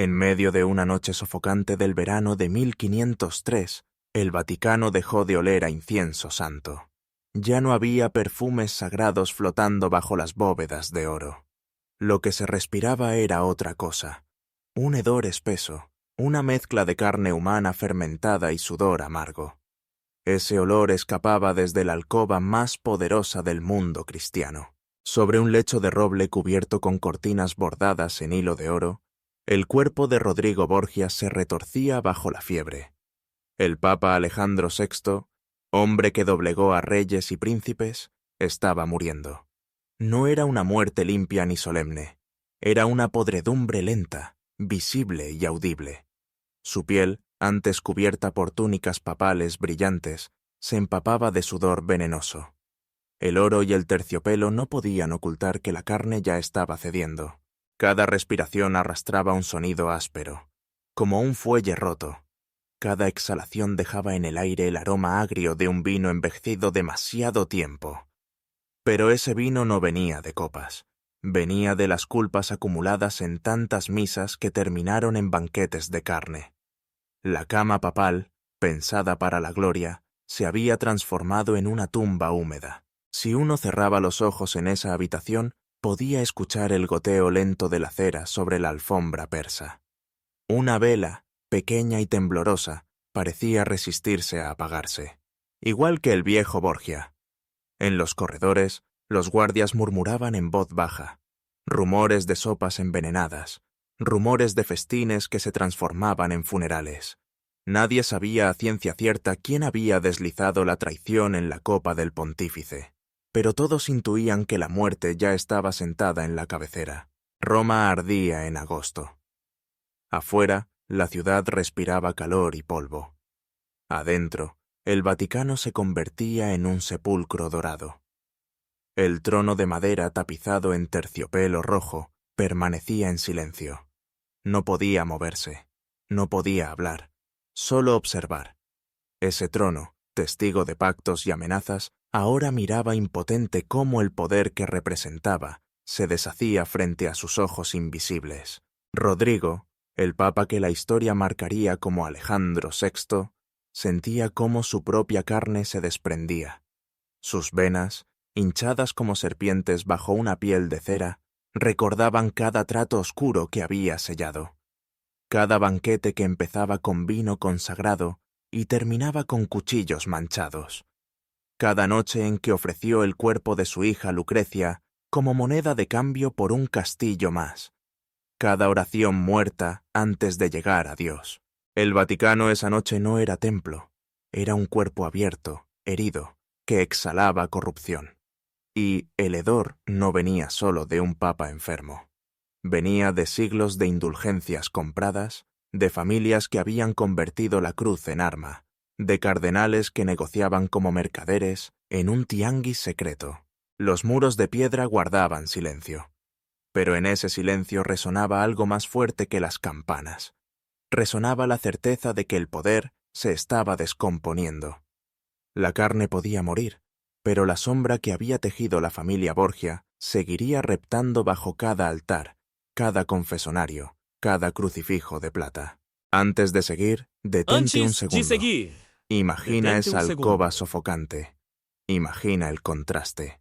En medio de una noche sofocante del verano de 1503, el Vaticano dejó de oler a incienso santo. Ya no había perfumes sagrados flotando bajo las bóvedas de oro. Lo que se respiraba era otra cosa, un hedor espeso, una mezcla de carne humana fermentada y sudor amargo. Ese olor escapaba desde la alcoba más poderosa del mundo cristiano. Sobre un lecho de roble cubierto con cortinas bordadas en hilo de oro, el cuerpo de Rodrigo Borgia se retorcía bajo la fiebre. El Papa Alejandro VI, hombre que doblegó a reyes y príncipes, estaba muriendo. No era una muerte limpia ni solemne, era una podredumbre lenta, visible y audible. Su piel, antes cubierta por túnicas papales brillantes, se empapaba de sudor venenoso. El oro y el terciopelo no podían ocultar que la carne ya estaba cediendo. Cada respiración arrastraba un sonido áspero, como un fuelle roto. Cada exhalación dejaba en el aire el aroma agrio de un vino envejecido demasiado tiempo. Pero ese vino no venía de copas. Venía de las culpas acumuladas en tantas misas que terminaron en banquetes de carne. La cama papal, pensada para la gloria, se había transformado en una tumba húmeda. Si uno cerraba los ojos en esa habitación, podía escuchar el goteo lento de la cera sobre la alfombra persa. Una vela, pequeña y temblorosa, parecía resistirse a apagarse, igual que el viejo Borgia. En los corredores, los guardias murmuraban en voz baja, rumores de sopas envenenadas, rumores de festines que se transformaban en funerales. Nadie sabía a ciencia cierta quién había deslizado la traición en la copa del pontífice, pero todos intuían que la muerte ya estaba sentada en la cabecera. Roma ardía en agosto. Afuera, la ciudad respiraba calor y polvo. Adentro, el Vaticano se convertía en un sepulcro dorado. El trono de madera tapizado en terciopelo rojo permanecía en silencio. No podía moverse, no podía hablar, solo observar. Ese trono, testigo de pactos y amenazas, ahora miraba impotente cómo el poder que representaba se deshacía frente a sus ojos invisibles. Rodrigo, el papa que la historia marcaría como Alejandro VI, sentía cómo su propia carne se desprendía. Sus venas, hinchadas como serpientes bajo una piel de cera, recordaban cada trato oscuro que había sellado. Cada banquete que empezaba con vino consagrado y terminaba con cuchillos manchados. Cada noche en que ofreció el cuerpo de su hija Lucrecia como moneda de cambio por un castillo más. Cada oración muerta antes de llegar a Dios. El Vaticano esa noche no era templo, era un cuerpo abierto, herido, que exhalaba corrupción. Y el hedor no venía solo de un papa enfermo. Venía de siglos de indulgencias compradas, de familias que habían convertido la cruz en arma, de cardenales que negociaban como mercaderes en un tianguis secreto. Los muros de piedra guardaban silencio. Pero en ese silencio resonaba algo más fuerte que las campanas. Resonaba la certeza de que el poder se estaba descomponiendo. La carne podía morir, pero la sombra que había tejido la familia Borgia seguiría reptando bajo cada altar, cada confesonario, cada crucifijo de plata. Antes de seguir, detente un Antes de segundo. seguir, Imagina detente esa un segundo. alcoba sofocante. Imagina el contraste.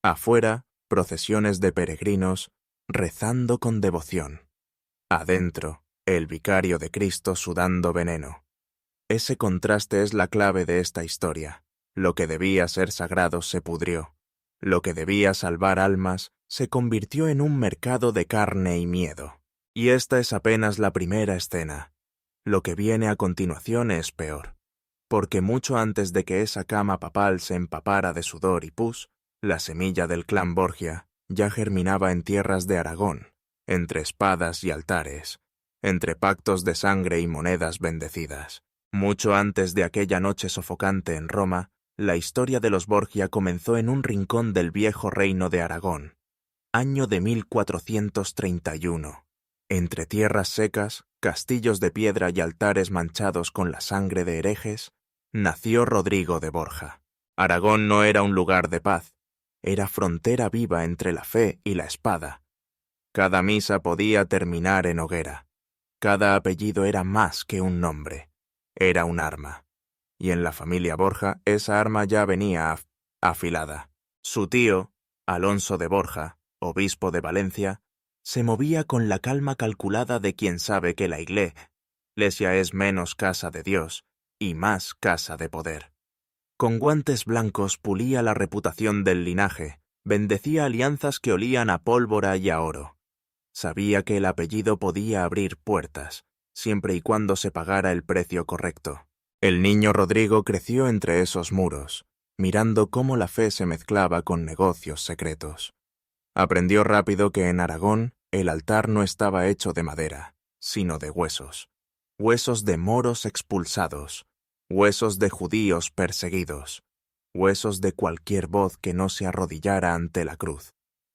Afuera, procesiones de peregrinos, rezando con devoción. Adentro, el vicario de Cristo sudando veneno. Ese contraste es la clave de esta historia. Lo que debía ser sagrado se pudrió. Lo que debía salvar almas se convirtió en un mercado de carne y miedo. Y esta es apenas la primera escena. Lo que viene a continuación es peor. Porque mucho antes de que esa cama papal se empapara de sudor y pus, la semilla del clan Borgia ya germinaba en tierras de Aragón, entre espadas y altares, entre pactos de sangre y monedas bendecidas. Mucho antes de aquella noche sofocante en Roma, la historia de los Borgia comenzó en un rincón del viejo reino de Aragón, año de 1431. Entre tierras secas, castillos de piedra y altares manchados con la sangre de herejes, nació Rodrigo de Borja. Aragón no era un lugar de paz, era frontera viva entre la fe y la espada. Cada misa podía terminar en hoguera. Cada apellido era más que un nombre, era un arma. Y en la familia Borja esa arma ya venía afilada. Su tío, Alonso de Borja, obispo de Valencia, se movía con la calma calculada de quien sabe que la iglesia es menos casa de Dios y más casa de poder. Con guantes blancos pulía la reputación del linaje, bendecía alianzas que olían a pólvora y a oro. Sabía que el apellido podía abrir puertas, siempre y cuando se pagara el precio correcto. El niño Rodrigo creció entre esos muros, mirando cómo la fe se mezclaba con negocios secretos. Aprendió rápido que en Aragón el altar no estaba hecho de madera, sino de huesos. Huesos de moros expulsados, huesos de judíos perseguidos, huesos de cualquier voz que no se arrodillara ante la cruz.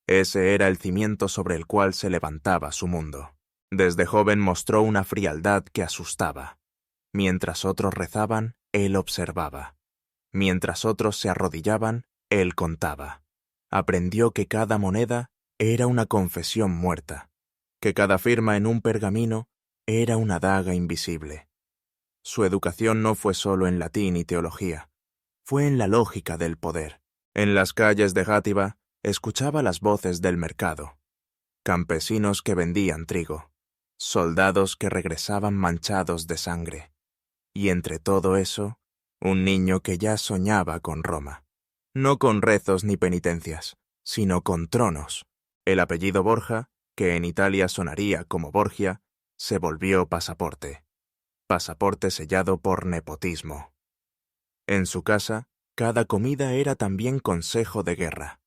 Ese era el cimiento sobre el cual se levantaba su mundo. Desde joven mostró una frialdad que asustaba. Mientras otros rezaban, él observaba. Mientras otros se arrodillaban, él contaba. Aprendió que cada moneda era una confesión muerta, que cada firma en un pergamino era una daga invisible. Su educación no fue solo en latín y teología, fue en la lógica del poder. En las calles de Játiva escuchaba las voces del mercado, campesinos que vendían trigo, soldados que regresaban manchados de sangre, y entre todo eso, un niño que ya soñaba con Roma. No con rezos ni penitencias, sino con tronos. El apellido Borja, que en Italia sonaría como Borgia, se volvió pasaporte. Pasaporte sellado por nepotismo. En su casa, cada comida era también consejo de guerra.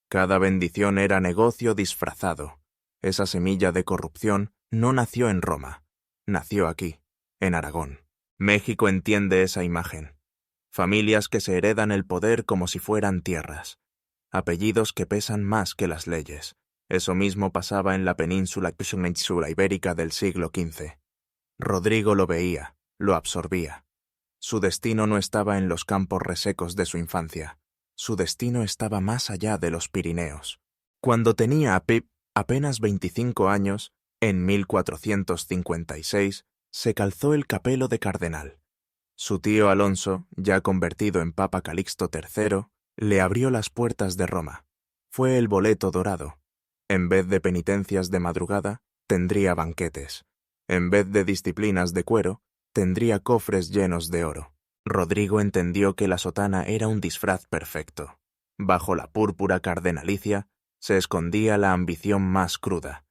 Cada bendición era negocio disfrazado. Esa semilla de corrupción no nació en Roma, nació aquí, en Aragón. México entiende esa imagen. Familias que se heredan el poder como si fueran tierras. Apellidos que pesan más que las leyes. Eso mismo pasaba en la península ibérica del siglo XV. Rodrigo lo veía, lo absorbía. Su destino no estaba en los campos resecos de su infancia. Su destino estaba más allá de los Pirineos. Cuando tenía apenas 25 años, en 1456, se calzó el capelo de cardenal. Su tío Alonso, ya convertido en Papa Calixto III, le abrió las puertas de Roma. Fue el boleto dorado. En vez de penitencias de madrugada, tendría banquetes. En vez de disciplinas de cuero, tendría cofres llenos de oro. Rodrigo entendió que la sotana era un disfraz perfecto. Bajo la púrpura cardenalicia se escondía la ambición más cruda.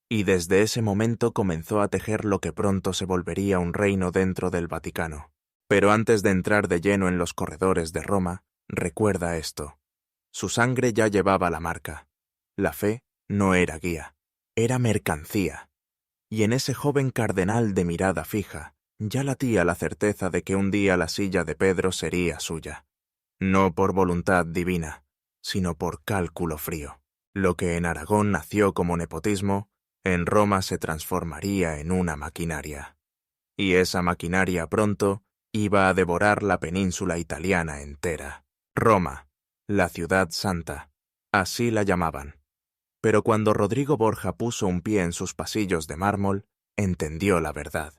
Y desde ese momento comenzó a tejer lo que pronto se volvería un reino dentro del Vaticano. Pero antes de entrar de lleno en los corredores de Roma, recuerda esto. Su sangre ya llevaba la marca. La fe no era guía, era mercancía. Y en ese joven cardenal de mirada fija, ya latía la certeza de que un día la silla de Pedro sería suya. No por voluntad divina, sino por cálculo frío. Lo que en Aragón nació como nepotismo, en Roma se transformaría en una maquinaria. Y esa maquinaria pronto iba a devorar la península italiana entera. Roma, la ciudad santa, así la llamaban. Pero cuando Rodrigo Borja puso un pie en sus pasillos de mármol, entendió la verdad.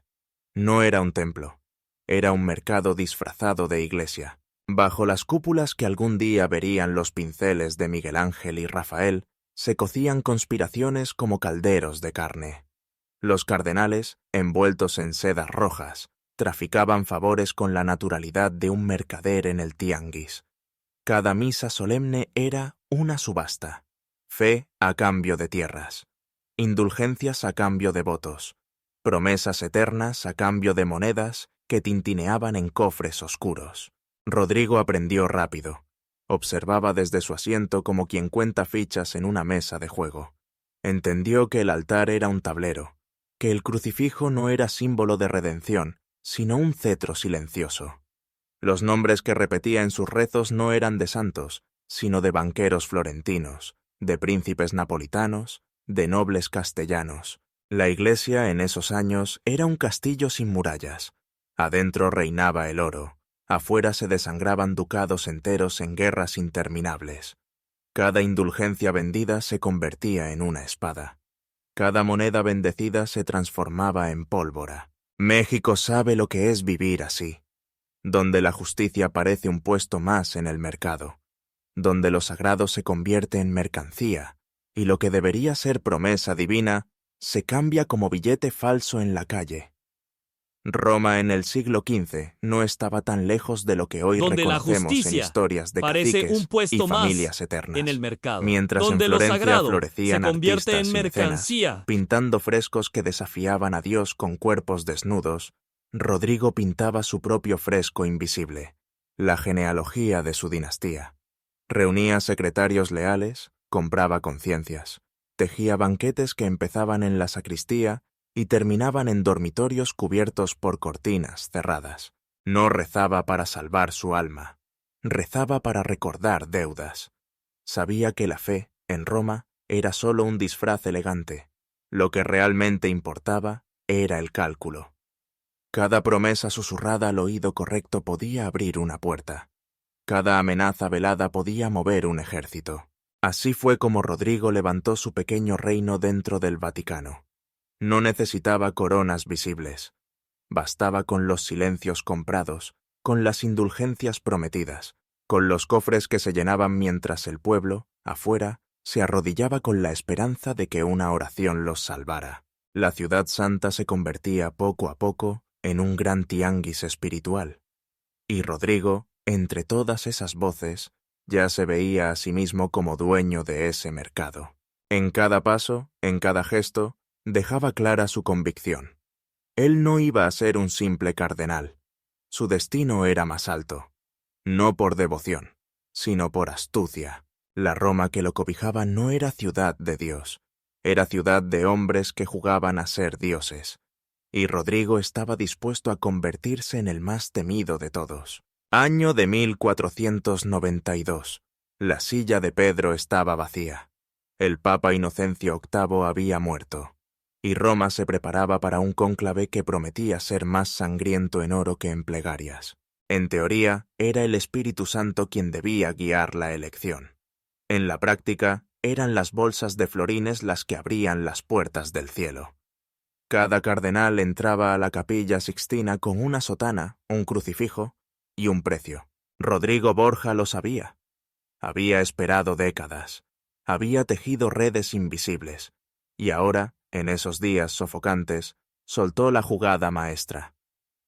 No era un templo, era un mercado disfrazado de iglesia. Bajo las cúpulas que algún día verían los pinceles de Miguel Ángel y Rafael, se cocían conspiraciones como calderos de carne. Los cardenales, envueltos en sedas rojas, traficaban favores con la naturalidad de un mercader en el tianguis. Cada misa solemne era una subasta. Fe a cambio de tierras, indulgencias a cambio de votos, promesas eternas a cambio de monedas que tintineaban en cofres oscuros. Rodrigo aprendió rápido. Observaba desde su asiento como quien cuenta fichas en una mesa de juego. Entendió que el altar era un tablero, que el crucifijo no era símbolo de redención, sino un cetro silencioso. Los nombres que repetía en sus rezos no eran de santos, sino de banqueros florentinos, de príncipes napolitanos, de nobles castellanos. La iglesia en esos años era un castillo sin murallas. Adentro reinaba el oro, afuera se desangraban ducados enteros en guerras interminables. Cada indulgencia vendida se convertía en una espada. Cada moneda bendecida se transformaba en pólvora. México sabe lo que es vivir así, donde la justicia parece un puesto más en el mercado, donde lo sagrado se convierte en mercancía y lo que debería ser promesa divina se cambia como billete falso en la calle. Roma en el siglo XV no estaba tan lejos de lo que hoy donde la reconocemos en justicia historias de parece un caciques y puesto familias más eternas. en el mercado, Mientras en donde lo Florencia sagrado se florecían convierte artistas en y mecenas, mercancía. pintando frescos que desafiaban a Dios con cuerpos desnudos, Rodrigo pintaba su propio fresco invisible, la genealogía de su dinastía. Reunía secretarios leales, compraba conciencias, tejía banquetes que empezaban en la sacristía y terminaban en dormitorios cubiertos por cortinas cerradas. No rezaba para salvar su alma, rezaba para recordar deudas. Sabía que la fe, en Roma, era solo un disfraz elegante. Lo que realmente importaba era el cálculo. Cada promesa susurrada al oído correcto podía abrir una puerta. Cada amenaza velada podía mover un ejército. Así fue como Rodrigo levantó su pequeño reino dentro del Vaticano. No necesitaba coronas visibles. Bastaba con los silencios comprados, con las indulgencias prometidas, con los cofres que se llenaban mientras el pueblo, afuera, se arrodillaba con la esperanza de que una oración los salvara. La ciudad santa se convertía poco a poco en un gran tianguis espiritual. Y Rodrigo, entre todas esas voces, ya se veía a sí mismo como dueño de ese mercado. En cada paso, en cada gesto, dejaba clara su convicción. Él no iba a ser un simple cardenal. Su destino era más alto. No por devoción, sino por astucia. La Roma que lo cobijaba no era ciudad de Dios. Era ciudad de hombres que jugaban a ser dioses. Y Rodrigo estaba dispuesto a convertirse en el más temido de todos. Año de 1492. La silla de Pedro estaba vacía. El Papa Inocencio VIII había muerto, y Roma se preparaba para un cónclave que prometía ser más sangriento en oro que en plegarias. En teoría, era el Espíritu Santo quien debía guiar la elección. En la práctica, eran las bolsas de florines las que abrían las puertas del cielo. Cada cardenal entraba a la Capilla Sixtina con una sotana, un crucifijo y un precio. Rodrigo Borja lo sabía. Había esperado décadas. Había tejido redes invisibles. Y ahora, en esos días sofocantes, soltó la jugada maestra.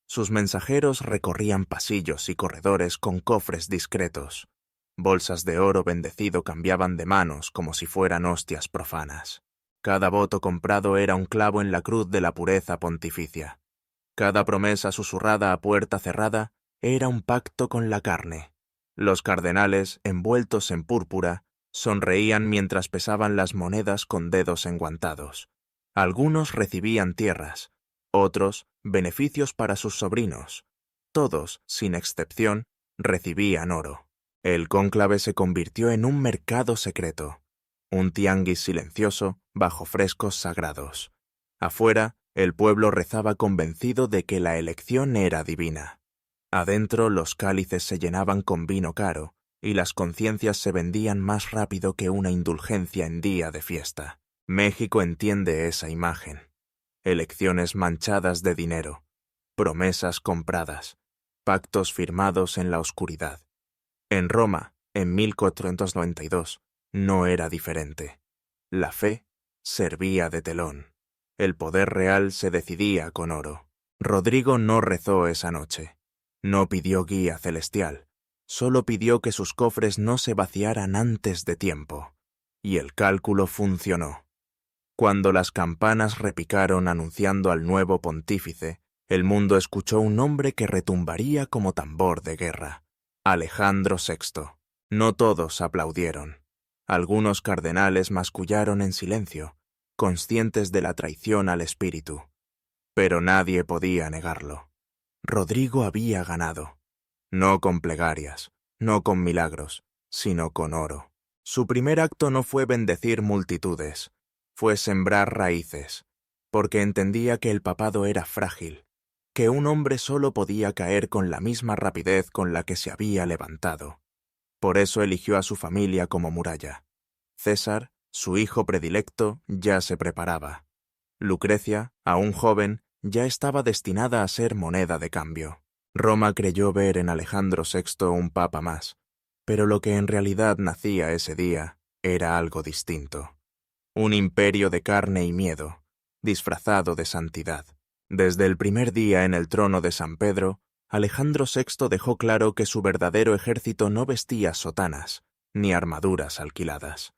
Sus mensajeros recorrían pasillos y corredores con cofres discretos. Bolsas de oro bendecido cambiaban de manos como si fueran hostias profanas. Cada voto comprado era un clavo en la cruz de la pureza pontificia. Cada promesa susurrada a puerta cerrada era un pacto con la carne. Los cardenales, envueltos en púrpura, sonreían mientras pesaban las monedas con dedos enguantados. Algunos recibían tierras, otros beneficios para sus sobrinos. Todos, sin excepción, recibían oro. El cónclave se convirtió en un mercado secreto, un tianguis silencioso bajo frescos sagrados. Afuera, el pueblo rezaba convencido de que la elección era divina. Adentro, los cálices se llenaban con vino caro y las conciencias se vendían más rápido que una indulgencia en día de fiesta. México entiende esa imagen. Elecciones manchadas de dinero, promesas compradas, pactos firmados en la oscuridad. En Roma, en 1492, no era diferente. La fe servía de telón. El poder real se decidía con oro. Rodrigo no rezó esa noche. No pidió guía celestial. Solo pidió que sus cofres no se vaciaran antes de tiempo. Y el cálculo funcionó. Cuando las campanas repicaron anunciando al nuevo pontífice, el mundo escuchó un nombre que retumbaría como tambor de guerra. Alejandro VI. No todos aplaudieron. Algunos cardenales mascullaron en silencio, conscientes de la traición al espíritu. Pero nadie podía negarlo. Rodrigo había ganado. No con plegarias, no con milagros, sino con oro. Su primer acto no fue bendecir multitudes, fue sembrar raíces, porque entendía que el papado era frágil, que un hombre solo podía caer con la misma rapidez con la que se había levantado. Por eso eligió a su familia como muralla. César, Su hijo predilecto ya se preparaba. Lucrecia, aún joven, ya estaba destinada a ser moneda de cambio. Roma creyó ver en Alejandro VI un papa más, pero lo que en realidad nacía ese día era algo distinto. Un imperio de carne y miedo, disfrazado de santidad. Desde el primer día en el trono de San Pedro, Alejandro VI dejó claro que su verdadero ejército no vestía sotanas, ni armaduras alquiladas.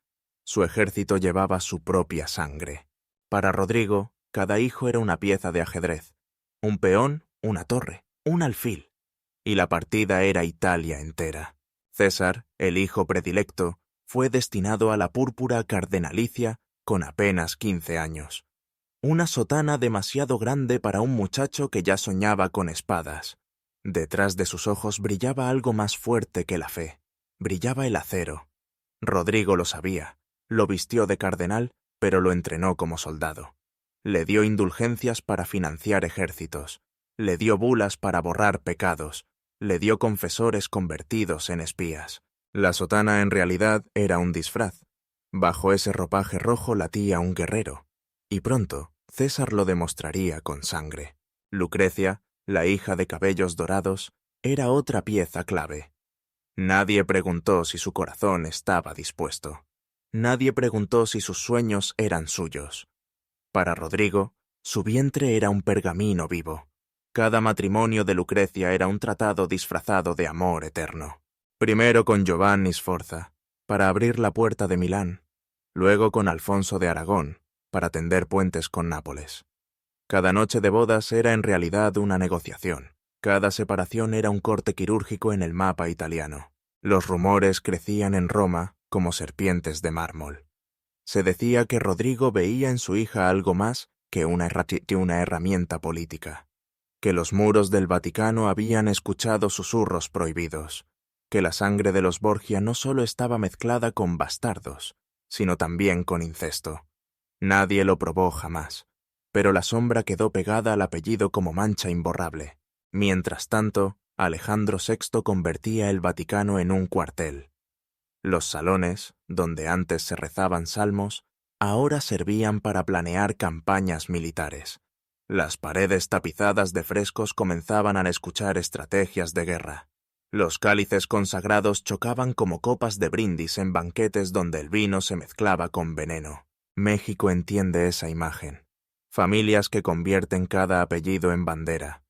Su ejército llevaba su propia sangre. Para Rodrigo, cada hijo era una pieza de ajedrez, un peón, una torre, un alfil, y la partida era Italia entera. César, el hijo predilecto, fue destinado a la púrpura cardenalicia con apenas 15 años. Una sotana demasiado grande para un muchacho que ya soñaba con espadas. Detrás de sus ojos brillaba algo más fuerte que la fe. Brillaba el acero. Rodrigo lo sabía. Lo vistió de cardenal, pero lo entrenó como soldado. Le dio indulgencias para financiar ejércitos. Le dio bulas para borrar pecados. Le dio confesores convertidos en espías. La sotana en realidad era un disfraz. Bajo ese ropaje rojo latía un guerrero. Y pronto, César lo demostraría con sangre. Lucrecia, la hija de cabellos dorados, era otra pieza clave. Nadie preguntó si su corazón estaba dispuesto. Nadie preguntó si sus sueños eran suyos. Para Rodrigo, su vientre era un pergamino vivo. Cada matrimonio de Lucrecia era un tratado disfrazado de amor eterno. Primero con Giovanni Sforza, para abrir la puerta de Milán. Luego con Alfonso de Aragón, para tender puentes con Nápoles. Cada noche de bodas era en realidad una negociación. Cada separación era un corte quirúrgico en el mapa italiano. Los rumores crecían en Roma como serpientes de mármol. Se decía que Rodrigo veía en su hija algo más que una herramienta política, que los muros del Vaticano habían escuchado susurros prohibidos, que la sangre de los Borgia no solo estaba mezclada con bastardos, sino también con incesto. Nadie lo probó jamás, pero la sombra quedó pegada al apellido como mancha imborrable. Mientras tanto, Alejandro VI convertía el Vaticano en un cuartel. Los salones, donde antes se rezaban salmos, ahora servían para planear campañas militares. Las paredes tapizadas de frescos comenzaban a escuchar estrategias de guerra. Los cálices consagrados chocaban como copas de brindis en banquetes donde el vino se mezclaba con veneno. México entiende esa imagen. Familias que convierten cada apellido en bandera,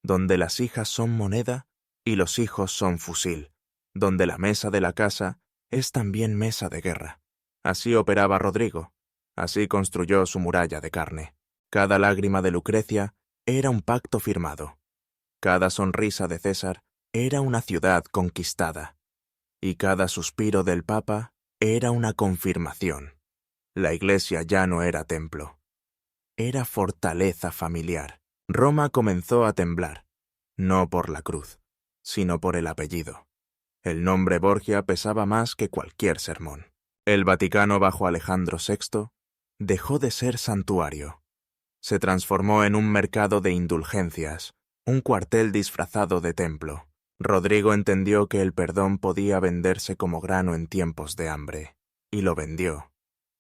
donde las hijas son moneda y los hijos son fusil, donde la mesa de la casa es también mesa de guerra. Así operaba Rodrigo, así construyó su muralla de carne. Cada lágrima de Lucrecia era un pacto firmado. Cada sonrisa de César era una ciudad conquistada. Y cada suspiro del Papa era una confirmación. La iglesia ya no era templo. Era fortaleza familiar. Roma comenzó a temblar, no por la cruz, sino por el apellido. El nombre Borgia pesaba más que cualquier sermón. El Vaticano bajo Alejandro VI dejó de ser santuario. Se transformó en un mercado de indulgencias, un cuartel disfrazado de templo. Rodrigo entendió que el perdón podía venderse como grano en tiempos de hambre, y lo vendió.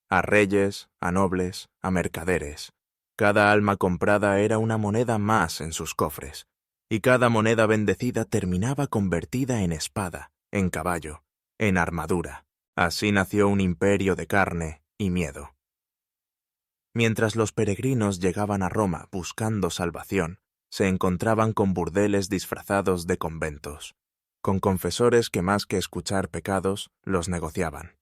A reyes, a nobles, a mercaderes. Cada alma comprada era una moneda más en sus cofres, y cada moneda bendecida terminaba convertida en espada, en caballo, en armadura. Así nació un imperio de carne y miedo. Mientras los peregrinos llegaban a Roma buscando salvación, se encontraban con burdeles disfrazados de conventos, con confesores que más que escuchar pecados, los negociaban.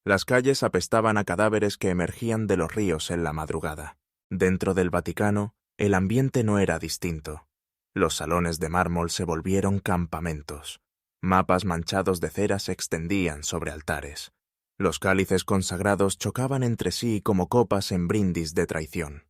Las calles apestaban a cadáveres que emergían de los ríos en la madrugada. Dentro del Vaticano, el ambiente no era distinto. Los salones de mármol se volvieron campamentos. Mapas manchados de cera se extendían sobre altares. Los cálices consagrados chocaban entre sí como copas en brindis de traición.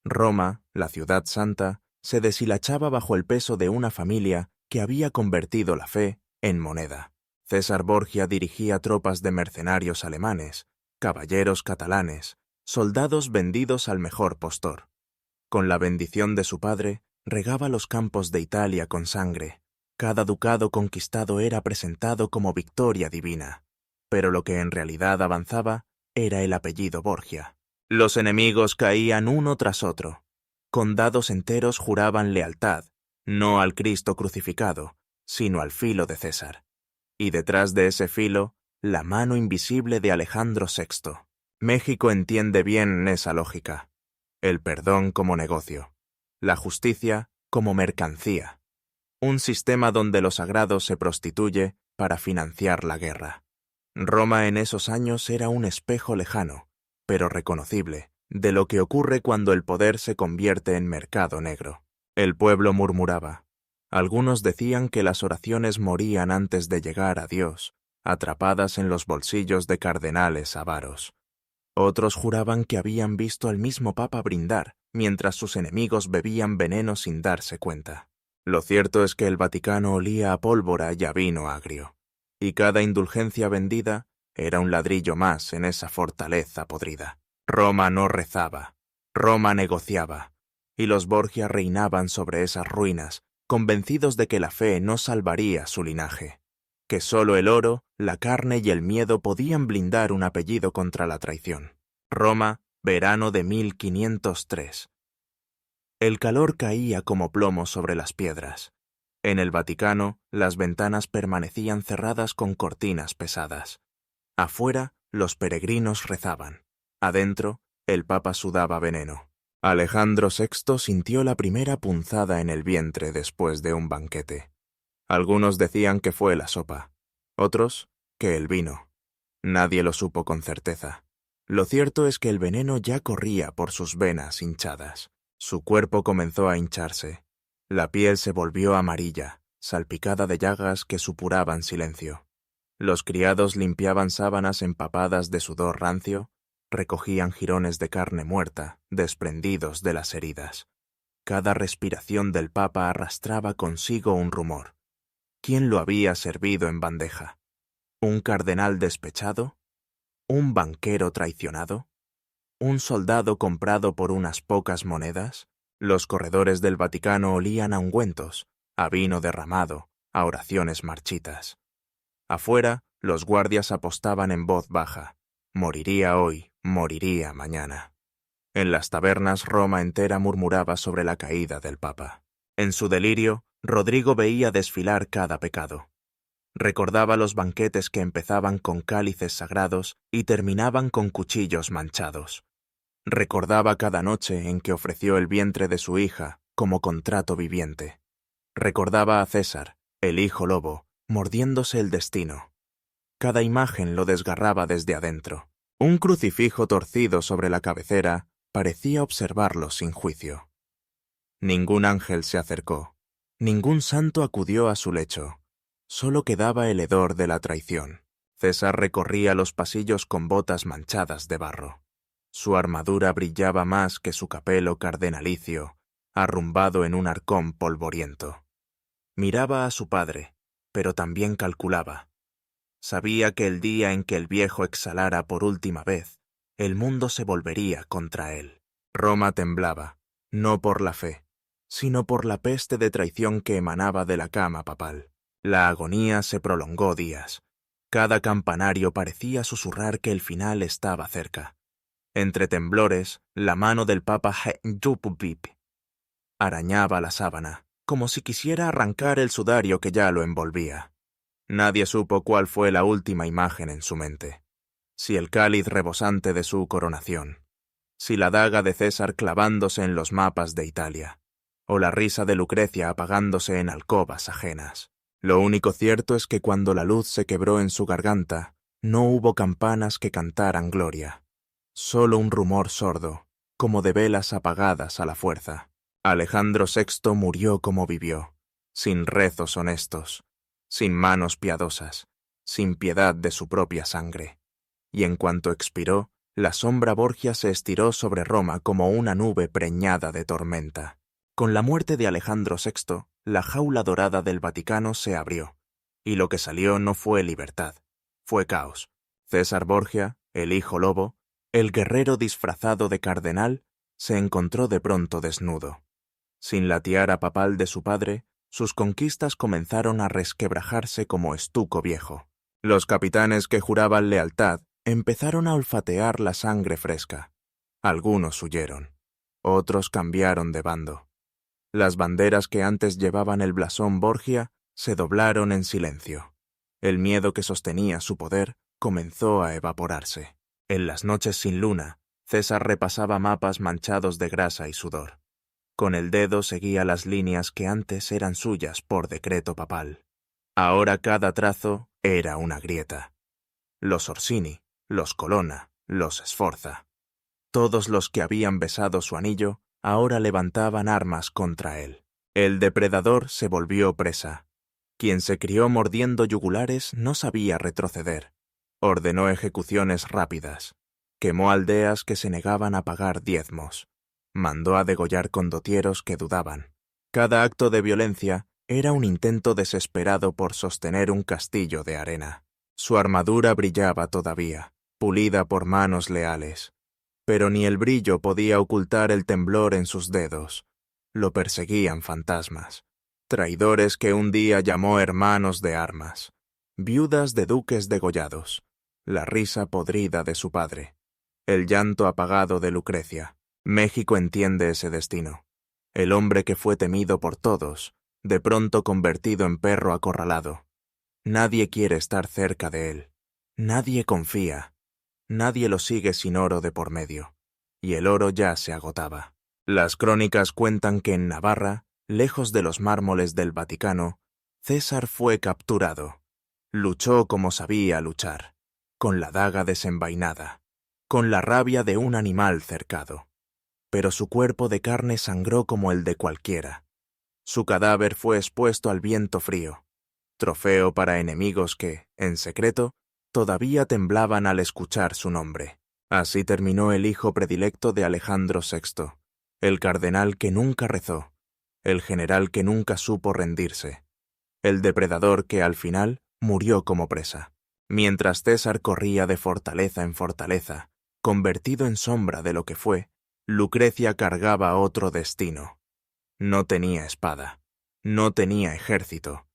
Roma, la ciudad santa, se deshilachaba bajo el peso de una familia que había convertido la fe en moneda. César Borgia dirigía tropas de mercenarios alemanes, caballeros catalanes, soldados vendidos al mejor postor. Con la bendición de su padre, regaba los campos de Italia con sangre. Cada ducado conquistado era presentado como victoria divina, pero lo que en realidad avanzaba era el apellido Borgia. Los enemigos caían uno tras otro. Condados enteros juraban lealtad, no al Cristo crucificado, sino al filo de César. Y detrás de ese filo, la mano invisible de Alejandro VI. México entiende bien esa lógica. El perdón como negocio. La justicia como mercancía. Un sistema donde lo sagrado se prostituye para financiar la guerra. Roma en esos años era un espejo lejano, pero reconocible, de lo que ocurre cuando el poder se convierte en mercado negro. El pueblo murmuraba. Algunos decían que las oraciones morían antes de llegar a Dios, atrapadas en los bolsillos de cardenales avaros. Otros juraban que habían visto al mismo Papa brindar, mientras sus enemigos bebían veneno sin darse cuenta. Lo cierto es que el Vaticano olía a pólvora y a vino agrio, y cada indulgencia vendida era un ladrillo más en esa fortaleza podrida. Roma no rezaba, Roma negociaba, y los Borgia reinaban sobre esas ruinas, convencidos de que la fe no salvaría su linaje, que solo el oro, la carne y el miedo podían blindar un apellido contra la traición. Roma, verano de 1503. El calor caía como plomo sobre las piedras. En el Vaticano, las ventanas permanecían cerradas con cortinas pesadas. Afuera, los peregrinos rezaban. Adentro, el Papa sudaba veneno. Alejandro VI sintió la primera punzada en el vientre después de un banquete. Algunos decían que fue la sopa, otros que el vino. Nadie lo supo con certeza. Lo cierto es que el veneno ya corría por sus venas hinchadas. Su cuerpo comenzó a hincharse. La piel se volvió amarilla, salpicada de llagas que supuraban silencio. Los criados limpiaban sábanas empapadas de sudor rancio, recogían jirones de carne muerta, desprendidos de las heridas. Cada respiración del Papa arrastraba consigo un rumor. ¿Quién lo había servido en bandeja? ¿Un cardenal despechado? ¿Un banquero traicionado? ¿Un soldado comprado por unas pocas monedas? Los corredores del Vaticano olían a ungüentos, a vino derramado, a oraciones marchitas. Afuera, los guardias apostaban en voz baja. Moriría hoy, moriría mañana. En las tabernas Roma entera murmuraba sobre la caída del Papa. En su delirio, Rodrigo veía desfilar cada pecado. Recordaba los banquetes que empezaban con cálices sagrados y terminaban con cuchillos manchados. Recordaba cada noche en que ofreció el vientre de su hija como contrato viviente. Recordaba a César, el hijo lobo, mordiéndose el destino. Cada imagen lo desgarraba desde adentro. Un crucifijo torcido sobre la cabecera parecía observarlo sin juicio. Ningún ángel se acercó, ningún santo acudió a su lecho. Solo quedaba el hedor de la traición. César recorría los pasillos con botas manchadas de barro. Su armadura brillaba más que su capelo cardenalicio, arrumbado en un arcón polvoriento. Miraba a su padre, pero también calculaba. Sabía que el día en que el viejo exhalara por última vez, el mundo se volvería contra él. Roma temblaba, no por la fe, sino por la peste de traición que emanaba de la cama papal. La agonía se prolongó días. Cada campanario parecía susurrar que el final estaba cerca. Entre temblores, la mano del Papa arañaba la sábana, como si quisiera arrancar el sudario que ya lo envolvía. Nadie supo cuál fue la última imagen en su mente. Si el cáliz rebosante de su coronación, si la daga de César clavándose en los mapas de Italia, o la risa de Lucrecia apagándose en alcobas ajenas. Lo único cierto es que cuando la luz se quebró en su garganta, no hubo campanas que cantaran gloria. Solo un rumor sordo, como de velas apagadas a la fuerza. Alejandro VI murió como vivió, sin rezos honestos, sin manos piadosas, sin piedad de su propia sangre. Y en cuanto expiró, la sombra Borgia se estiró sobre Roma como una nube preñada de tormenta. Con la muerte de Alejandro VI, la jaula dorada del Vaticano se abrió, y lo que salió no fue libertad, fue caos. César Borgia, el hijo lobo, el guerrero disfrazado de cardenal, se encontró de pronto desnudo. Sin la tiara papal de su padre, sus conquistas comenzaron a resquebrajarse como estuco viejo. Los capitanes que juraban lealtad Empezaron a olfatear la sangre fresca. Algunos huyeron. Otros cambiaron de bando. Las banderas que antes llevaban el blasón Borgia se doblaron en silencio. El miedo que sostenía su poder comenzó a evaporarse. En las noches sin luna, César repasaba mapas manchados de grasa y sudor. Con el dedo seguía las líneas que antes eran suyas por decreto papal. Ahora cada trazo era una grieta. Los Orsini, los Colonna, los Sforza. Todos los que habían besado su anillo ahora levantaban armas contra él. El depredador se volvió presa. Quien se crió mordiendo yugulares no sabía retroceder. Ordenó ejecuciones rápidas. Quemó aldeas que se negaban a pagar diezmos. Mandó a degollar condotieros que dudaban. Cada acto de violencia era un intento desesperado por sostener un castillo de arena. Su armadura brillaba todavía, pulida por manos leales. Pero ni el brillo podía ocultar el temblor en sus dedos. Lo perseguían fantasmas. Traidores que un día llamó hermanos de armas. Viudas de duques degollados. La risa podrida de su padre. El llanto apagado de Lucrecia. México entiende ese destino. El hombre que fue temido por todos, de pronto convertido en perro acorralado. Nadie quiere estar cerca de él. Nadie confía. Nadie lo sigue sin oro de por medio. Y el oro ya se agotaba. Las crónicas cuentan que en Navarra, lejos de los mármoles del Vaticano, César fue capturado. Luchó como sabía luchar, con la daga desenvainada, con la rabia de un animal cercado. Pero su cuerpo de carne sangró como el de cualquiera. Su cadáver fue expuesto al viento frío, trofeo para enemigos que, en secreto, todavía temblaban al escuchar su nombre. Así terminó el hijo predilecto de Alejandro VI, el cardenal que nunca rezó, el general que nunca supo rendirse, el depredador que al final murió como presa. Mientras César corría de fortaleza en fortaleza, convertido en sombra de lo que fue, Lucrecia cargaba otro destino. No tenía espada, no tenía ejército.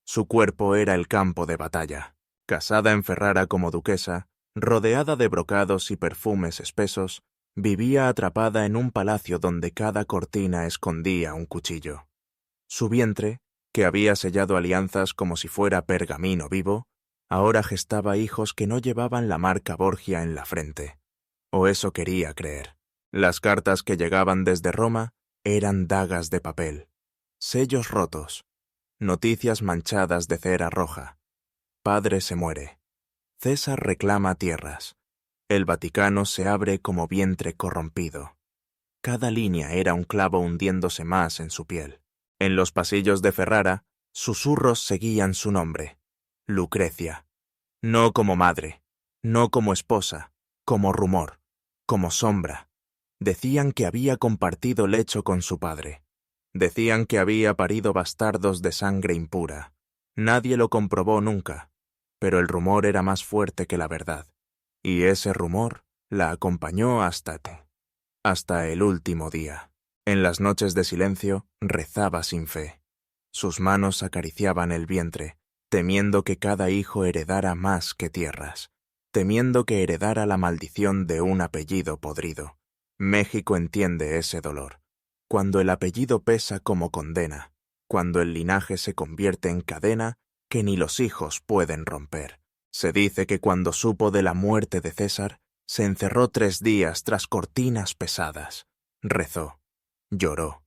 Su cuerpo era el campo de batalla. Casada en Ferrara como duquesa, rodeada de brocados y perfumes espesos, vivía atrapada en un palacio donde cada cortina escondía un cuchillo. Su vientre, que había sellado alianzas como si fuera pergamino vivo, ahora gestaba hijos que no llevaban la marca Borgia en la frente. O eso quería creer. Las cartas que llegaban desde Roma eran dagas de papel, sellos rotos, noticias manchadas de cera roja. Padre se muere. César reclama tierras. El Vaticano se abre como vientre corrompido. Cada línea era un clavo hundiéndose más en su piel. En los pasillos de Ferrara, susurros seguían su nombre. Lucrecia. No como madre, no como esposa, como rumor, como sombra. Decían que había compartido lecho con su padre. Decían que había parido bastardos de sangre impura. Nadie lo comprobó nunca, pero el rumor era más fuerte que la verdad. Y ese rumor la acompañó hasta el último día. En las noches de silencio rezaba sin fe. Sus manos acariciaban el vientre, temiendo que cada hijo heredara más que tierras, temiendo que heredara la maldición de un apellido podrido. México entiende ese dolor. Cuando el apellido pesa como condena, cuando el linaje se convierte en cadena que ni los hijos pueden romper. Se dice que cuando supo de la muerte de César, se encerró 3 días tras cortinas pesadas. Rezó, lloró,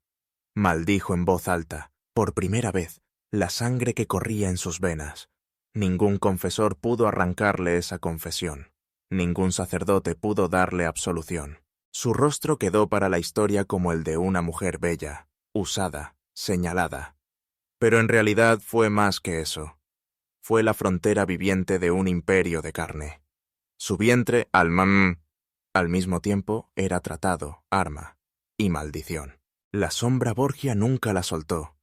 maldijo en voz alta, por primera vez, la sangre que corría en sus venas. Ningún confesor pudo arrancarle esa confesión. Ningún sacerdote pudo darle absolución. Su rostro quedó para la historia como el de una mujer bella, usada, señalada. Pero en realidad fue más que eso. Fue la frontera viviente de un imperio de carne. Su vientre, al mismo tiempo, era tratado, arma y maldición. La sombra Borgia nunca la soltó,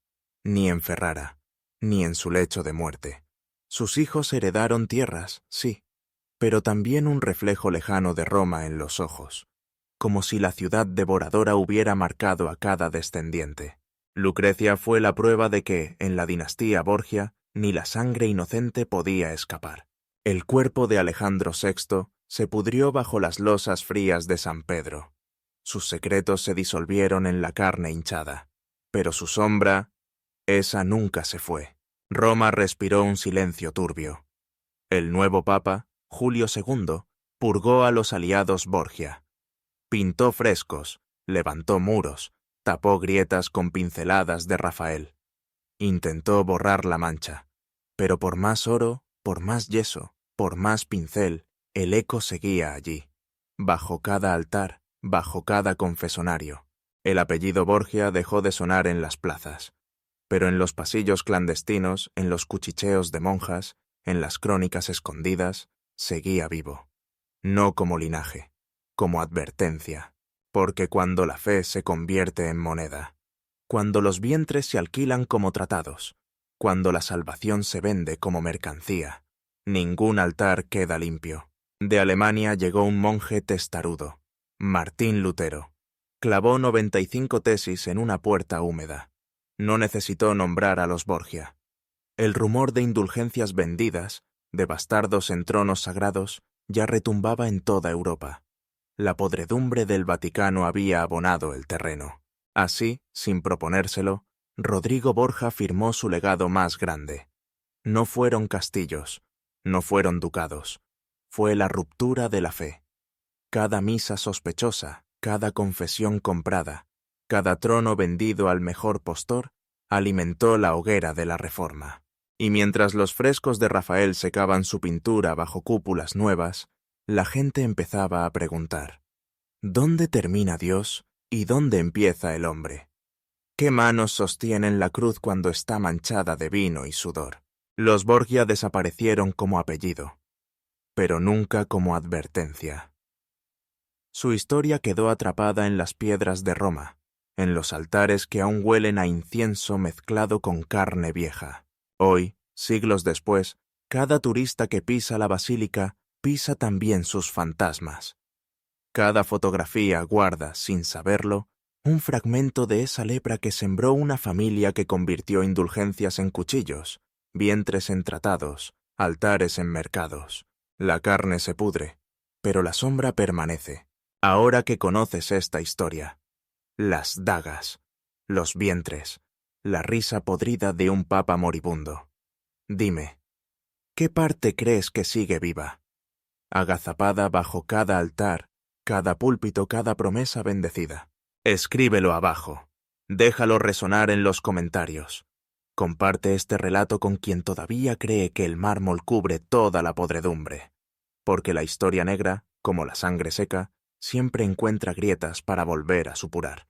ni en Ferrara, ni en su lecho de muerte. Sus hijos heredaron tierras, sí, pero también un reflejo lejano de Roma en los ojos, como si la ciudad devoradora hubiera marcado a cada descendiente. Lucrecia fue la prueba de que, en la dinastía Borgia, ni la sangre inocente podía escapar. El cuerpo de Alejandro VI Se pudrió bajo las losas frías de San Pedro. Sus secretos se disolvieron en la carne hinchada. Pero su sombra, esa nunca se fue. Roma respiró un silencio turbio. El nuevo papa, Julio II, purgó a los aliados Borgia. Pintó frescos, levantó muros, tapó grietas con pinceladas de Rafael. Intentó borrar la mancha, pero por más oro, por más yeso, por más pincel, el eco seguía allí, bajo cada altar, bajo cada confesonario. El apellido Borgia dejó de sonar en las plazas, pero en los pasillos clandestinos, en los cuchicheos de monjas, en las crónicas escondidas, seguía vivo. No como linaje, como advertencia, porque cuando la fe se convierte en moneda, cuando los vientres se alquilan como tratados, cuando la salvación se vende como mercancía, ningún altar queda limpio. De Alemania llegó un monje testarudo, Martín Lutero. Clavó 95 tesis en una puerta húmeda. No necesitó nombrar a los Borgia. El rumor de indulgencias vendidas, de bastardos en tronos sagrados, ya retumbaba en toda Europa. La podredumbre del Vaticano había abonado el terreno. Así, sin proponérselo, Rodrigo Borja firmó su legado más grande. No fueron castillos, no fueron ducados, fue la ruptura de la fe. Cada misa sospechosa, cada confesión comprada, cada trono vendido al mejor postor, alimentó la hoguera de la Reforma. Y mientras los frescos de Rafael secaban su pintura bajo cúpulas nuevas, la gente empezaba a preguntar: ¿dónde termina Dios y dónde empieza el hombre? ¿Qué manos sostienen la cruz cuando está manchada de vino y sudor? Los Borgia desaparecieron como apellido, pero nunca como advertencia. Su historia quedó atrapada en las piedras de Roma, en los altares que aún huelen a incienso mezclado con carne vieja. Hoy, siglos después, cada turista que pisa la basílica pisa también sus fantasmas. Cada fotografía guarda, sin saberlo, un fragmento de esa lepra que sembró una familia que convirtió indulgencias en cuchillos, vientres en tratados, altares en mercados. La carne se pudre, pero la sombra permanece. Ahora que conoces esta historia, las dagas, los vientres, la risa podrida de un papa moribundo. Dime, ¿qué parte crees que sigue viva? Agazapada bajo cada altar, cada púlpito, cada promesa bendecida. Escríbelo abajo. Déjalo resonar en los comentarios. Comparte este relato con quien todavía cree que el mármol cubre toda la podredumbre. Porque la historia negra, como la sangre seca, siempre encuentra grietas para volver a supurar.